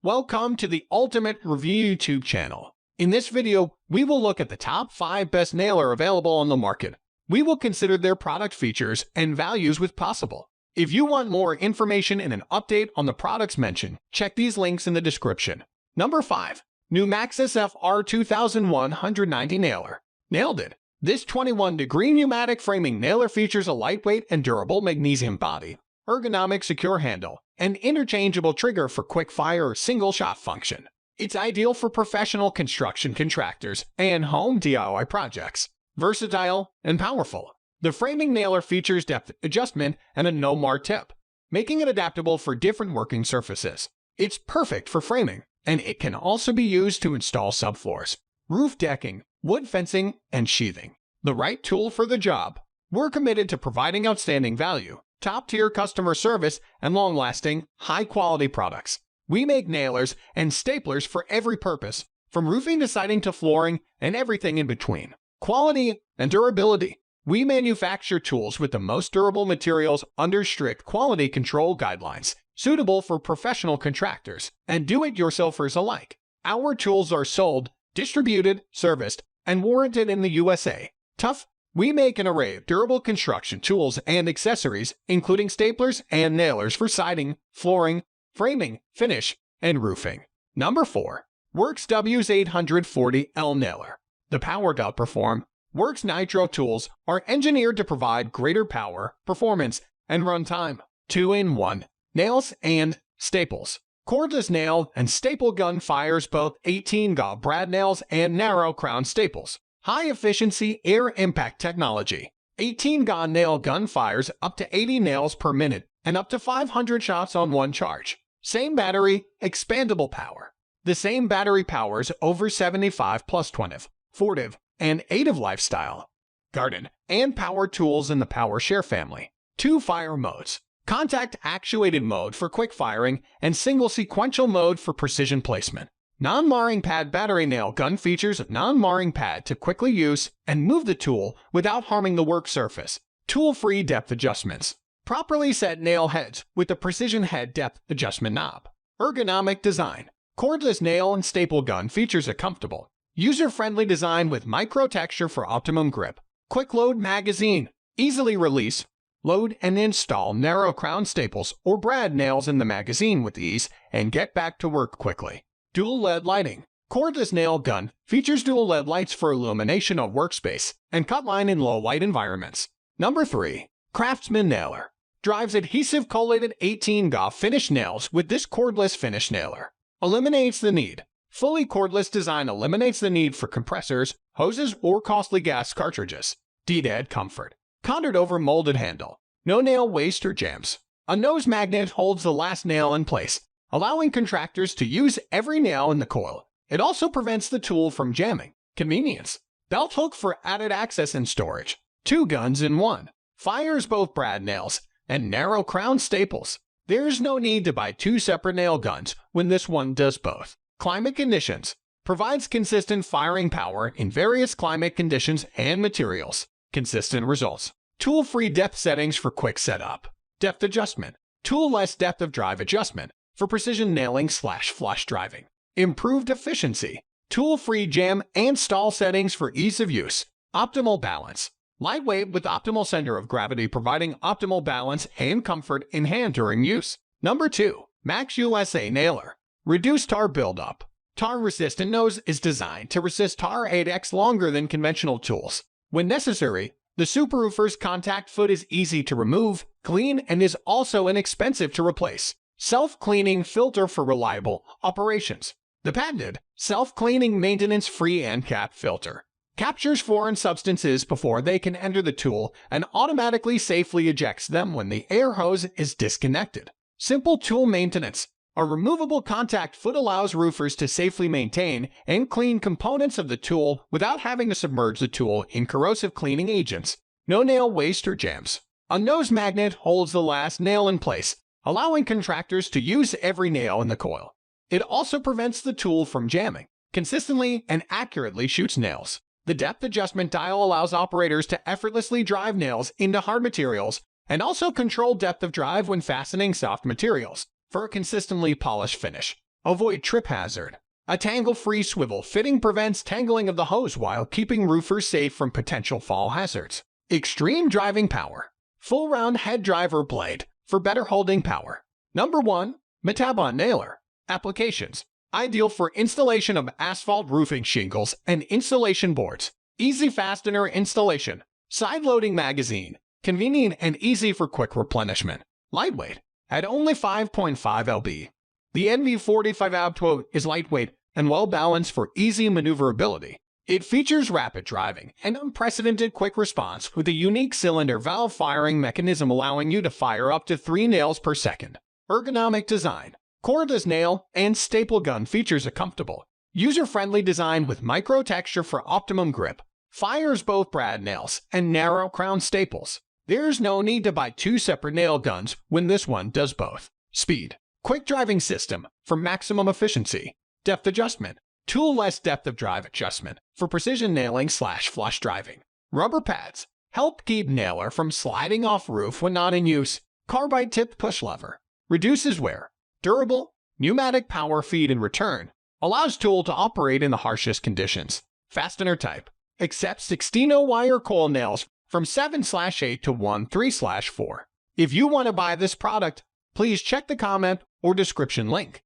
Welcome to the Ultimate Review YouTube channel. In this video, we will look at the top 5 best nailer available on the market. We will consider their product features and values with possible. If you want more information and an update on the products mentioned, check these links in the description. Number 5. Newmax SFR 2190 Nailer. Nailed it! This 21-degree pneumatic framing nailer features a lightweight and durable magnesium body, ergonomic secure handle, and interchangeable trigger for quick-fire or single-shot function. It's ideal for professional construction contractors and home DIY projects. Versatile and powerful, the framing nailer features depth adjustment and a no-mar tip, making it adaptable for different working surfaces. It's perfect for framing, and it can also be used to install subfloors, roof decking, wood fencing, and sheathing. The right tool for the job. We're committed to providing outstanding value, top-tier customer service, and long-lasting, high-quality products. We make nailers and staplers for every purpose, from roofing to siding to flooring and everything in between. Quality and durability. We manufacture tools with the most durable materials under strict quality control guidelines, suitable for professional contractors and do-it-yourselfers alike. Our tools are sold, distributed, serviced, and warranted in the USA. Tough. We make an array of durable construction tools and accessories, including staplers and nailers for siding, flooring, framing, finish, and roofing. Number 4. Worx W840L Nailer. The power to outperform. Worx Nitro tools are engineered to provide greater power, performance, and runtime. 2-in-1. Nails and staples. Cordless nail and staple gun fires both 18-gauge brad nails and narrow crown staples. High-efficiency air impact technology. 18-gauge nail gun fires up to 80 nails per minute and up to 500 shots on one charge. Same battery, expandable power. The same battery powers over 75 plus 20, 40, and 8 lifestyle, garden, and power tools in the PowerShare family. 2 fire modes. Contact actuated mode for quick firing and single sequential mode for precision placement. Non-marring pad battery nail gun features a non-marring pad to quickly use and move the tool without harming the work surface. Tool-free depth adjustments. Properly set nail heads with the precision head depth adjustment knob. Ergonomic design. Cordless nail and staple gun features a comfortable, user-friendly design with micro-texture for optimum grip. Quick load magazine. Easily release, load, and install narrow crown staples or brad nails in the magazine with ease and get back to work quickly. Dual LED lighting. Cordless nail gun features dual LED lights for illumination of workspace and cut line in low light environments. Number 3. Craftsman Nailer. Drives adhesive collated 18-gauge finish nails with this cordless finish nailer. Eliminates the need. Fully cordless design eliminates the need for compressors, hoses, or costly gas cartridges. D-Dead comfort. Contoured over molded handle. No nail waste or jams. A nose magnet holds the last nail in place, allowing contractors to use every nail in the coil. It also prevents the tool from jamming. Convenience. Belt hook for added access and storage. 2 guns in 1. Fires both brad nails and narrow crown staples. There's no need to buy 2 separate nail guns when this one does both. Climate conditions. Provides consistent firing power in various climate conditions and materials. Consistent results. Tool-free depth settings for quick setup. Depth adjustment. Tool-less depth of drive adjustment for precision nailing / flush driving. Improved efficiency. Tool-free jam and stall settings for ease of use. Optimal balance. Lightweight with optimal center of gravity providing optimal balance and comfort in hand during use. Number 2. Max USA Nailer. Reduced tar buildup. Tar-resistant nose is designed to resist tar 8x longer than conventional tools. When necessary, the Superroofer's contact foot is easy to remove, clean, and is also inexpensive to replace. Self-cleaning filter for reliable operations. The patented, self-cleaning maintenance-free end cap filter captures foreign substances before they can enter the tool and automatically safely ejects them when the air hose is disconnected. Simple tool maintenance. A removable contact foot allows roofers to safely maintain and clean components of the tool without having to submerge the tool in corrosive cleaning agents. No nail waste or jams. A nose magnet holds the last nail in place, allowing contractors to use every nail in the coil. It also prevents the tool from jamming. Consistently and accurately shoots nails. The depth adjustment dial allows operators to effortlessly drive nails into hard materials and also control depth of drive when fastening soft materials for a consistently polished finish. Avoid trip hazard. A tangle-free swivel fitting prevents tangling of the hose while keeping roofers safe from potential fall hazards. Extreme driving power. Full round head driver blade for better holding power. Number 1. Metabo nailer. Applications. Ideal for installation of asphalt roofing shingles and insulation boards. Easy fastener installation. Side-loading magazine. Convenient and easy for quick replenishment. Lightweight. At only 5.5 lb. The NV45 Abto is lightweight and well-balanced for easy maneuverability. It features rapid driving and unprecedented quick response with a unique cylinder valve firing mechanism allowing you to fire up to 3 nails per second. Ergonomic design. Cordless nail and staple gun features a comfortable, user-friendly design with micro texture for optimum grip. Fires both brad nails and narrow crown staples. There's no need to buy 2 separate nail guns when this one does both. Speed. Quick driving system for maximum efficiency. Depth adjustment. Tool-less depth of drive adjustment for precision nailing/flush driving. Rubber pads. Help keep nailer from sliding off roof when not in use. Carbide-tipped push lever. Reduces wear. Durable. Pneumatic power feed in return. Allows tool to operate in the harshest conditions. Fastener type. Accepts 16-0 wire coil nails from 7/8 to 13/4. If you want to buy this product, please check the comment or description link.